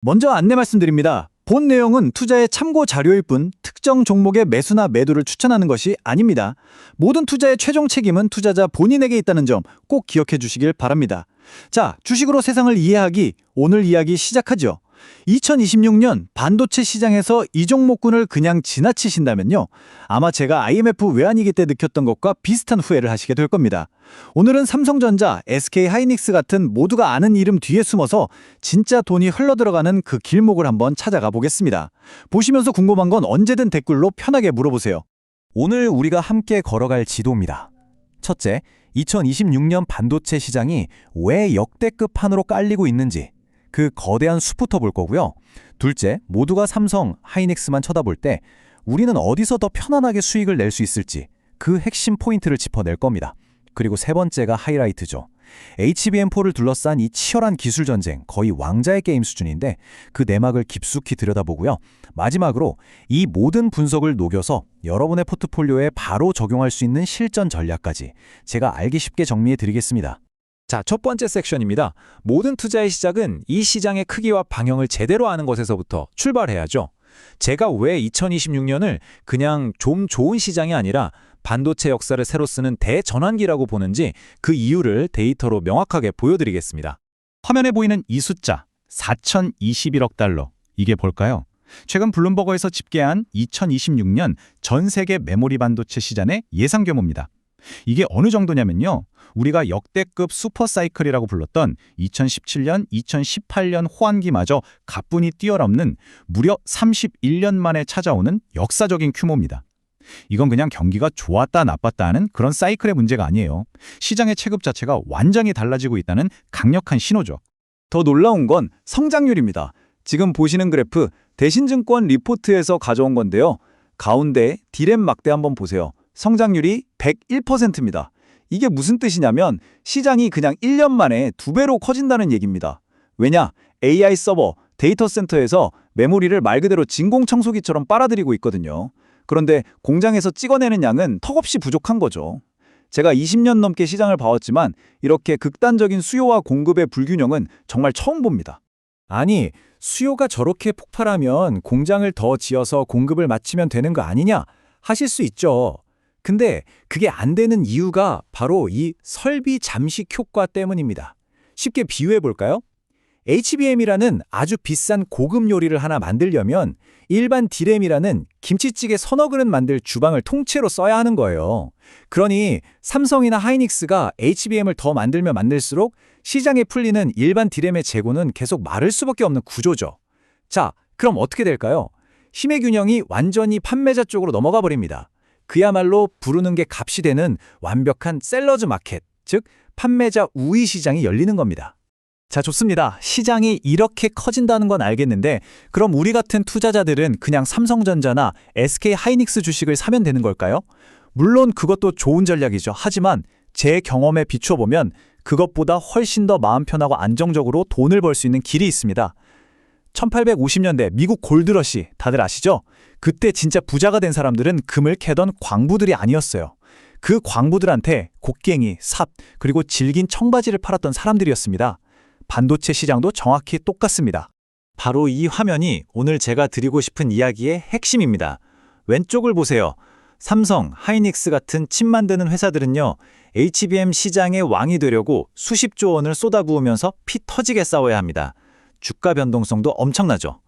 먼저 안내 말씀드립니다. 본 내용은 투자의 참고 자료일 뿐 특정 종목의 매수나 매도를 추천하는 것이 아닙니다. 모든 투자의 최종 책임은 투자자 본인에게 있다는 점 꼭 기억해 주시길 바랍니다. 자, 주식으로 세상을 이해하기, 오늘 이야기 시작하죠. 2026년 반도체 시장에서 이 종목군을 그냥 지나치신다면요, 아마 제가 IMF 외환위기 때 느꼈던 것과 비슷한 후회를 하시게 될 겁니다. 오늘은 삼성전자, SK하이닉스 같은 모두가 아는 이름 뒤에 숨어서 진짜 돈이 흘러들어가는 그 길목을 한번 찾아가 보겠습니다. 보시면서 궁금한 건 언제든 댓글로 편하게 물어보세요. 오늘 우리가 함께 걸어갈 지도입니다. 첫째, 2026년 반도체 시장이 왜 역대급 판으로 깔리고 있는지 그 거대한 숲부터 볼 거고요. 둘째, 모두가 삼성, 하이닉스만 쳐다볼 때 우리는 어디서 더 편안하게 수익을 낼 수 있을지 그 핵심 포인트를 짚어낼 겁니다. 그리고 세 번째가 하이라이트죠. HBM4를 둘러싼 이 치열한 기술 전쟁, 거의 왕자의 게임 수준인데 그 내막을 깊숙이 들여다보고요. 마지막으로 이 모든 분석을 녹여서 여러분의 포트폴리오에 바로 적용할 수 있는 실전 전략까지 제가 알기 쉽게 정리해 드리겠습니다. 자, 첫 번째 섹션입니다. 모든 투자의 시작은 이 시장의 크기와 방향을 제대로 아는 것에서부터 출발해야죠. 제가 왜 2026년을 그냥 좀 좋은 시장이 아니라 반도체 역사를 새로 쓰는 대전환기라고 보는지 그 이유를 데이터로 명확하게 보여드리겠습니다. 화면에 보이는 이 숫자 4,021억 달러. 이게 뭘까요? 최근 블룸버그에서 집계한 2026년 전 세계 메모리 반도체 시장의 예상 규모입니다. 이게 어느 정도냐면요, 우리가 역대급 슈퍼사이클이라고 불렀던 2017년, 2018년 호황기마저 가뿐히 뛰어넘는 무려 31년 만에 찾아오는 역사적인 규모입니다. 이건 그냥 경기가 좋았다 나빴다 하는 그런 사이클의 문제가 아니에요. 시장의 체급 자체가 완전히 달라지고 있다는 강력한 신호죠. 더 놀라운 건 성장률입니다. 지금 보시는 그래프 대신증권 리포트에서 가져온 건데요. 가운데 디램 막대 한번 보세요. 성장률이 101%입니다. 이게 무슨 뜻이냐면 시장이 그냥 1년 만에 2배로 커진다는 얘기입니다. 왜냐? AI 서버, 데이터 센터에서 메모리를 말 그대로 진공청소기처럼 빨아들이고 있거든요. 그런데 공장에서 찍어내는 양은 턱없이 부족한 거죠. 제가 20년 넘게 시장을 봐왔지만 이렇게 극단적인 수요와 공급의 불균형은 정말 처음 봅니다. 아니, 수요가 저렇게 폭발하면 공장을 더 지어서 공급을 맞추면 되는 거 아니냐 하실 수 있죠. 근데 그게 안 되는 이유가 바로 이 설비 잠식 효과 때문입니다. 쉽게 비유해 볼까요? HBM이라는 아주 비싼 고급 요리를 하나 만들려면 일반 디램이라는 김치찌개 서너 그릇 만들 주방을 통째로 써야 하는 거예요. 그러니 삼성이나 하이닉스가 HBM을 더 만들면 만들수록 시장에 풀리는 일반 디램의 재고는 계속 마를 수밖에 없는 구조죠. 자, 그럼 어떻게 될까요? 힘의 균형이 완전히 판매자 쪽으로 넘어가 버립니다. 그야말로 부르는 게 값이 되는 완벽한 셀러즈 마켓, 즉 판매자 우위 시장이 열리는 겁니다. 자, 좋습니다. 시장이 이렇게 커진다는 건 알겠는데 그럼 우리 같은 투자자들은 그냥 삼성전자나 SK하이닉스 주식을 사면 되는 걸까요? 물론 그것도 좋은 전략이죠. 하지만 제 경험에 비추어 보면 그것보다 훨씬 더 마음 편하고 안정적으로 돈을 벌 수 있는 길이 있습니다. 1850년대 미국 골드러시 다들 아시죠? 그때 진짜 부자가 된 사람들은 금을 캐던 광부들이 아니었어요. 그 광부들한테 곡괭이, 삽, 그리고 질긴 청바지를 팔았던 사람들이었습니다. 반도체 시장도 정확히 똑같습니다. 바로 이 화면이 오늘 제가 드리고 싶은 이야기의 핵심입니다. 왼쪽을 보세요. 삼성, 하이닉스 같은 칩 만드는 회사들은요, HBM 시장의 왕이 되려고 수십조 원을 쏟아부으면서 피 터지게 싸워야 합니다. 주가 변동성도 엄청나죠.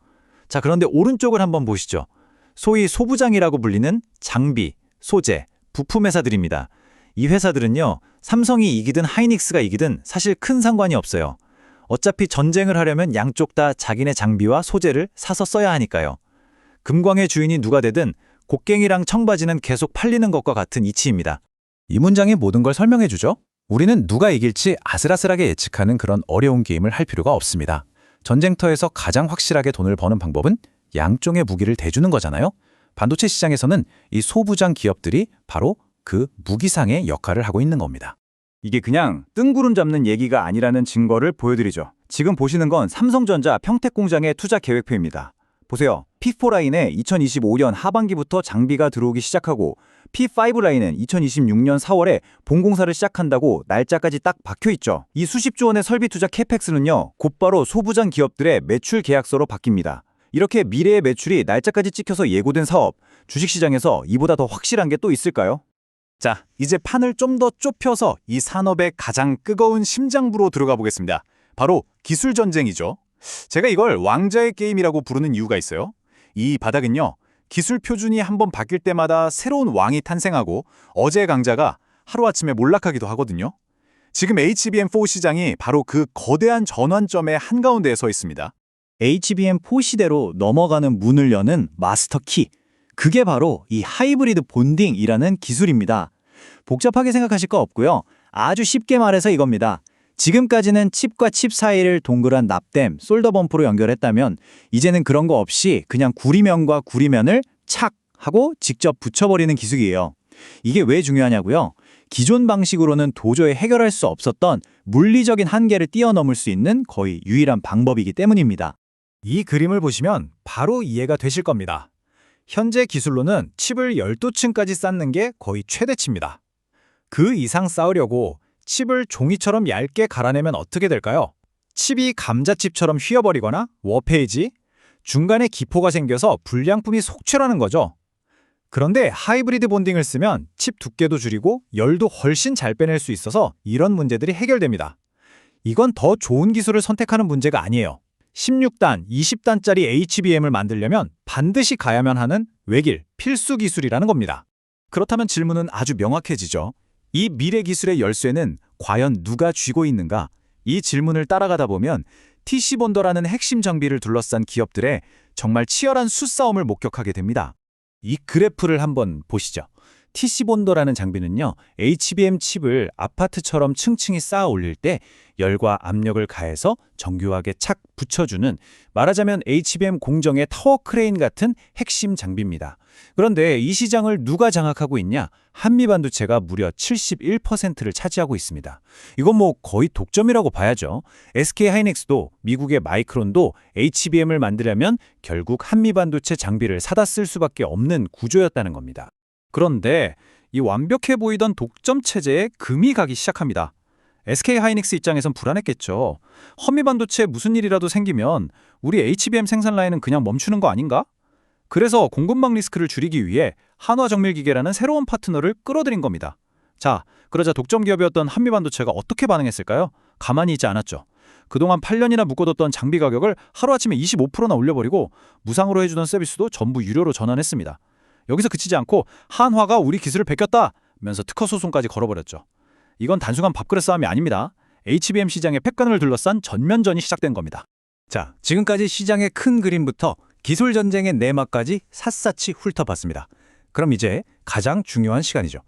자, 그런데 오른쪽을 한번 보시죠. 소위 소부장이라고 불리는 장비, 소재, 부품 회사들입니다. 이 회사들은요, 삼성이 이기든 하이닉스가 이기든 사실 큰 상관이 없어요. 어차피 전쟁을 하려면 양쪽 다 자기네 장비와 소재를 사서 써야 하니까요. 금광의 주인이 누가 되든 곡괭이랑 청바지는 계속 팔리는 것과 같은 이치입니다. 이 문장이 모든 걸 설명해 주죠. 우리는 누가 이길지 아슬아슬하게 예측하는 그런 어려운 게임을 할 필요가 없습니다. 전쟁터에서 가장 확실하게 돈을 버는 방법은 양쪽의 무기를 대주는 거잖아요. 반도체 시장에서는 이 소부장 기업들이 바로 그 무기상의 역할을 하고 있는 겁니다. 이게 그냥 뜬구름 잡는 얘기가 아니라는 증거를 보여드리죠. 지금 보시는 건 삼성전자 평택공장의 투자 계획표입니다. 보세요. P4 라인에 2025년 하반기부터 장비가 들어오기 시작하고 P5 라인은 2026년 4월에 본공사를 시작한다고 날짜까지 딱 박혀 있죠. 이 수십조 원의 설비 투자 캐펙스는요, 곧바로 소부장 기업들의 매출 계약서로 바뀝니다. 이렇게 미래의 매출이 날짜까지 찍혀서 예고된 사업, 주식시장에서 이보다 더 확실한 게 또 있을까요? 자, 이제 판을 좀 더 좁혀서 이 산업의 가장 뜨거운 심장부로 들어가 보겠습니다. 바로 기술 전쟁이죠. 제가 이걸 왕자의 게임이라고 부르는 이유가 있어요. 이 바닥은요, 기술 표준이 한번 바뀔 때마다 새로운 왕이 탄생하고 어제의 강자가 하루아침에 몰락하기도 하거든요. 지금 HBM4 시장이 바로 그 거대한 전환점의 한가운데에 서 있습니다. HBM4 시대로 넘어가는 문을 여는 마스터 키. 그게 바로 이 하이브리드 본딩이라는 기술입니다. 복잡하게 생각하실 거 없고요. 아주 쉽게 말해서 이겁니다. 지금까지는 칩과 칩 사이를 동그란 납땜, 솔더 범프로 연결했다면 이제는 그런 거 없이 그냥 구리면과 구리면을 착 하고 직접 붙여버리는 기술이에요. 이게 왜 중요하냐고요? 기존 방식으로는 도저히 해결할 수 없었던 물리적인 한계를 뛰어넘을 수 있는 거의 유일한 방법이기 때문입니다. 이 그림을 보시면 바로 이해가 되실 겁니다. 현재 기술로는 칩을 12층까지 쌓는 게 거의 최대치입니다. 그 이상 쌓으려고 칩을 종이처럼 얇게 갈아내면 어떻게 될까요? 칩이 감자칩처럼 휘어버리거나 워페이지, 중간에 기포가 생겨서 불량품이 속출하는 거죠. 그런데 하이브리드 본딩을 쓰면 칩 두께도 줄이고 열도 훨씬 잘 빼낼 수 있어서 이런 문제들이 해결됩니다. 이건 더 좋은 기술을 선택하는 문제가 아니에요. 16단, 20단짜리 HBM을 만들려면 반드시 가야만 하는 외길, 필수 기술이라는 겁니다. 그렇다면 질문은 아주 명확해지죠. 이 미래 기술의 열쇠는 과연 누가 쥐고 있는가? 이 질문을 따라가다 보면 TC본더라는 핵심 장비를 둘러싼 기업들의 정말 치열한 수싸움을 목격하게 됩니다. 이 그래프를 한번 보시죠. TC본더라는 장비는요, HBM 칩을 아파트처럼 층층이 쌓아 올릴 때 열과 압력을 가해서 정교하게 착 붙여주는, 말하자면 HBM 공정의 타워 크레인 같은 핵심 장비입니다. 그런데 이 시장을 누가 장악하고 있냐? 한미반도체가 무려 71%를 차지하고 있습니다. 이건 뭐 거의 독점이라고 봐야죠. SK하이닉스도 미국의 마이크론도 HBM을 만들려면 결국 한미반도체 장비를 사다 쓸 수밖에 없는 구조였다는 겁니다. 그런데 이 완벽해 보이던 독점 체제에 금이 가기 시작합니다. SK하이닉스 입장에선 불안했겠죠. 한미반도체에 무슨 일이라도 생기면 우리 HBM 생산 라인은 그냥 멈추는 거 아닌가? 그래서 공급망 리스크를 줄이기 위해 한화정밀기계라는 새로운 파트너를 끌어들인 겁니다. 자, 그러자 독점 기업이었던 한미반도체가 어떻게 반응했을까요? 가만히 있지 않았죠. 그동안 8년이나 묶어뒀던 장비 가격을 하루아침에 25%나 올려버리고 무상으로 해주던 서비스도 전부 유료로 전환했습니다. 여기서 그치지 않고 한화가 우리 기술을 베꼈다! 면서 특허 소송까지 걸어버렸죠. 이건 단순한 밥그릇 싸움이 아닙니다. HBM 시장의 패권을 둘러싼 전면전이 시작된 겁니다. 자, 지금까지 시장의 큰 그림부터 기술 전쟁의 내막까지 샅샅이 훑어봤습니다. 그럼 이제 가장 중요한 시간이죠.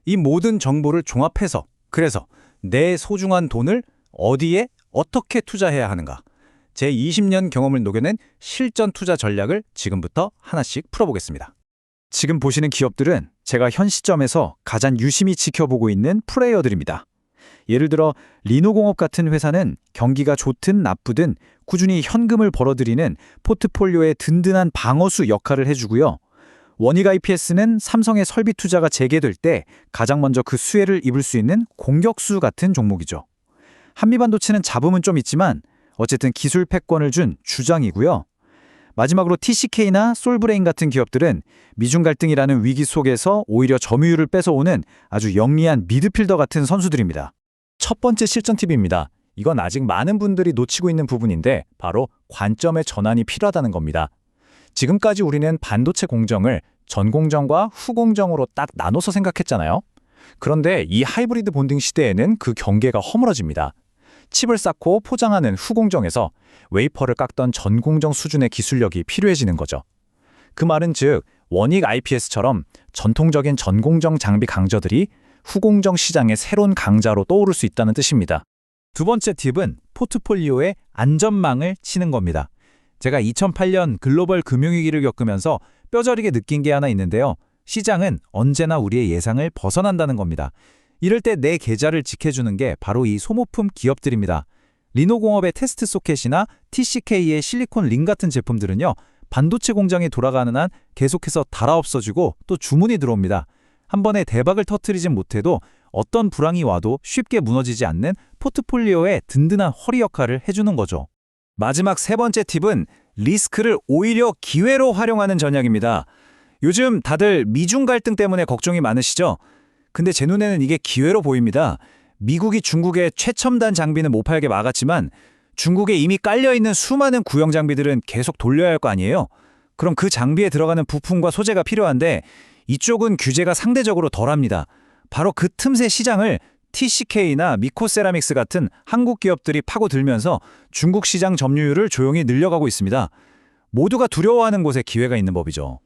이 모든 정보를 종합해서, 그래서 내 소중한 돈을 어디에 어떻게 투자해야 하는가? 제 20년 경험을 녹여낸 실전 투자 전략을 지금부터 하나씩 풀어보겠습니다. 지금 보시는 기업들은 제가 현 시점에서 가장 유심히 지켜보고 있는 플레이어들입니다. 예를 들어 리노공업 같은 회사는 경기가 좋든 나쁘든 꾸준히 현금을 벌어들이는 포트폴리오의 든든한 방어수 역할을 해주고요. 원익 IPS는 삼성의 설비 투자가 재개될 때 가장 먼저 그 수혜를 입을 수 있는 공격수 같은 종목이죠. 한미반도체는 잡음은 좀 있지만 어쨌든 기술 패권을 준 주장이고요. 마지막으로 TCK나 솔브레인 같은 기업들은 미중 갈등이라는 위기 속에서 오히려 점유율을 뺏어오는 아주 영리한 미드필더 같은 선수들입니다. 첫 번째 실전 팁입니다. 이건 아직 많은 분들이 놓치고 있는 부분인데 바로 관점의 전환이 필요하다는 겁니다. 지금까지 우리는 반도체 공정을 전공정과 후공정으로 딱 나눠서 생각했잖아요. 그런데 이 하이브리드 본딩 시대에는 그 경계가 허물어집니다. 칩을 쌓고 포장하는 후공정에서 웨이퍼를 깎던 전공정 수준의 기술력이 필요해지는 거죠. 그 말은 즉 원익 IPS처럼 전통적인 전공정 장비 강자들이 후공정 시장의 새로운 강자로 떠오를 수 있다는 뜻입니다. 두 번째 팁은 포트폴리오의 안전망을 치는 겁니다. 제가 2008년 글로벌 금융위기를 겪으면서 뼈저리게 느낀 게 하나 있는데요. 시장은 언제나 우리의 예상을 벗어난다는 겁니다. 이럴 때 내 계좌를 지켜주는 게 바로 이 소모품 기업들입니다. 리노공업의 테스트 소켓이나 TCK의 실리콘 링 같은 제품들은요. 반도체 공장이 돌아가는 한 계속해서 달아 없어지고 또 주문이 들어옵니다. 한 번에 대박을 터뜨리진 못해도 어떤 불황이 와도 쉽게 무너지지 않는 포트폴리오의 든든한 허리 역할을 해주는 거죠. 마지막 세 번째 팁은 리스크를 오히려 기회로 활용하는 전략입니다. 요즘 다들 미중 갈등 때문에 걱정이 많으시죠? 근데 제 눈에는 이게 기회로 보입니다. 미국이 중국의 최첨단 장비는 못 팔게 막았지만 중국에 이미 깔려있는 수많은 구형 장비들은 계속 돌려야 할 거 아니에요? 그럼 그 장비에 들어가는 부품과 소재가 필요한데 이쪽은 규제가 상대적으로 덜합니다. 바로 그 틈새 시장을 TCK나 미코세라믹스 같은 한국 기업들이 파고들면서 중국 시장 점유율을 조용히 늘려가고 있습니다. 모두가 두려워하는 곳에 기회가 있는 법이죠.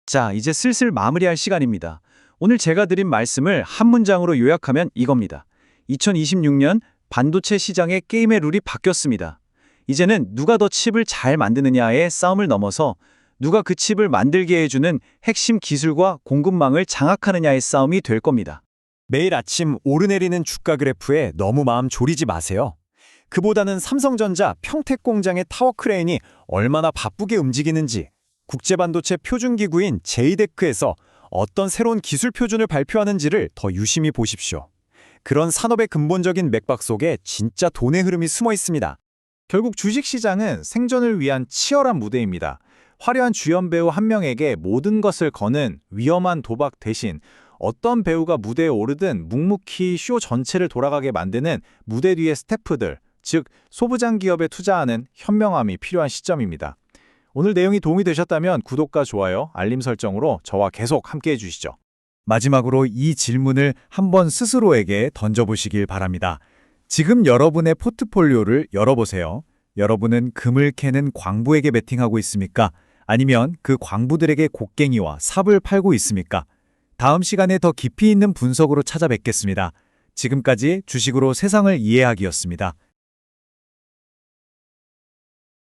자, 이제 슬슬 마무리할 시간입니다. 오늘 제가 드린 말씀을 한 문장으로 요약하면 이겁니다. 2026년 반도체 시장의 게임의 룰이 바뀌었습니다. 이제는 누가 더 칩을 잘 만드느냐의 싸움을 넘어서 누가 그 칩을 만들게 해주는 핵심 기술과 공급망을 장악하느냐의 싸움이 될 겁니다. 매일 아침 오르내리는 주가 그래프에 너무 마음 졸이지 마세요. 그보다는 삼성전자 평택 공장의 타워 크레인이 얼마나 바쁘게 움직이는지, 국제반도체 표준기구인 제이데크에서 어떤 새로운 기술 표준을 발표하는지를 더 유심히 보십시오. 그런 산업의 근본적인 맥박 속에 진짜 돈의 흐름이 숨어 있습니다. 결국 주식시장은 생존을 위한 치열한 무대입니다. 화려한 주연 배우 한 명에게 모든 것을 거는 위험한 도박 대신 어떤 배우가 무대에 오르든 묵묵히 쇼 전체를 돌아가게 만드는 무대 뒤의 스태프들, 즉 소부장 기업에 투자하는 현명함이 필요한 시점입니다. 오늘 내용이 도움이 되셨다면 구독과 좋아요, 알림 설정으로 저와 계속 함께해 주시죠. 마지막으로 이 질문을 한번 스스로에게 던져보시길 바랍니다. 지금 여러분의 포트폴리오를 열어보세요. 여러분은 금을 캐는 광부에게 베팅하고 있습니까? 아니면 그 광부들에게 곡괭이와 삽을 팔고 있습니까? 다음 시간에 더 깊이 있는 분석으로 찾아뵙겠습니다. 지금까지 주식으로 세상을 이해하기였습니다.